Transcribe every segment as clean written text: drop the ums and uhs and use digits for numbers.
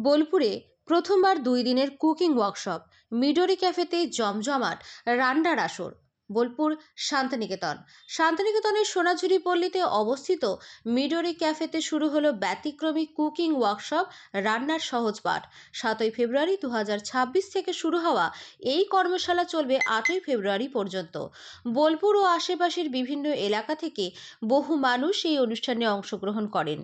বোলপুরে প্রথমবার 2 দিনের কুকিং ওয়ার্কশপ, মিডোরি ক্যাফেতে জমজমাট রান্নার আসর। বোলপুর শান্তিনিকেতনের সোনাঝুরি পল্লীতে অবস্থিত মিডোরি ক্যাফেতে শুরু হলো ব্যতিক্রমী কুকিং ওয়ার্কশপ, রান্নার সহজ পাঠ। 7ই ফেব্রুয়ারি 2026 থেকে শুরু হওয়া এই কর্মশালা চলবে 8ই ফেব্রুয়ারি পর্যন্ত। বোলপুর ও আশেপাশের বিভিন্ন এলাকা থেকে বহু মানুষ এই অনুষ্ঠানে অংশগ্রহণ করেন।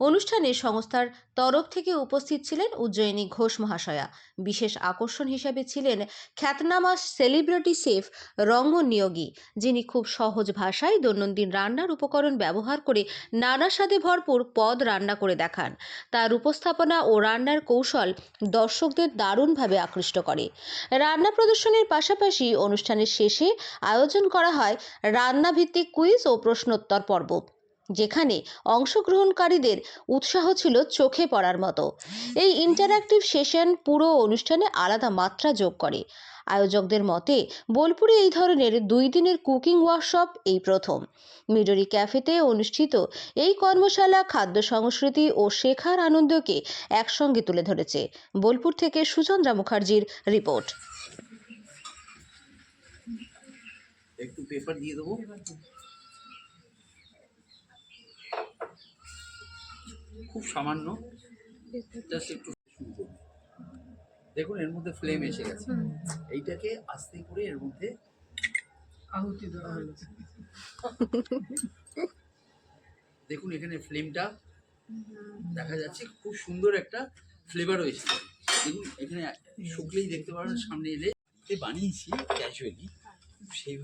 অনুষ্ঠানে সংস্থার তরফ থেকে উপস্থিত ছিলেন উজ্জয়িনী ঘোষ মহাশয়া। বিশেষ আকর্ষণ হিসেবে ছিলেন খ্যাতনামা সেলিব্রিটি শেফ রঙ্গন নিয়োগী, যিনি খুব সহজ ভাষায় দৈনন্দিন রান্নার উপকরণ ব্যবহার করে নানা স্বাদে ভরপুর পদ রান্না করে দেখান। তার উপস্থাপনা ও রান্নার কৌশল দর্শকদের দারুণভাবে আকৃষ্ট করে। রান্না প্রদর্শনের পাশাপাশি অনুষ্ঠানের শেষে আয়োজন করা হয় রান্নাভিত্তিক কুইজ ও প্রশ্নোত্তর পর্ব, যেখানে অংশগ্রহণকারীদের উৎসাহ ছিল চোখে পড়ার মতো। এই ইন্টারঅ্যাক্টিভ সেশন পুরো অনুষ্ঠানে আলাদা মাত্রা যোগ করে। আয়োজকদের মতে বোলপুরে এই ধরনের 2 দিনের কুকিং ওয়ার্কশপ এই প্রথম। মিডোরি ক্যাফেতে অনুষ্ঠিত এই কর্মশালা খাদ্য সংস্কৃতি ও শেখার আনন্দকে একসঙ্গে তুলে ধরেছে। বোলপুর থেকে সুচন্দ্রা মুখার্জির রিপোর্ট। একটু পেপার দিয়ে দেবো। খুব সামান্য, জাস্ট একটু শুরু করব। দেখুন এর মধ্যে ফ্লেম এসে গেছে। এইটাকে আস্তে করে এর মধ্যে আহুতি দেওয়া হয়েছে। দেখুন এখানে ফ্লেমটা দেখা যাচ্ছে, খুব সুন্দর একটা ফ্লেভার হয়েছে। দেখুন এখানে শুকলেই দেখতে পারেন, সামনে এলে বানিয়েছি ক্যাজুয়ালি সেই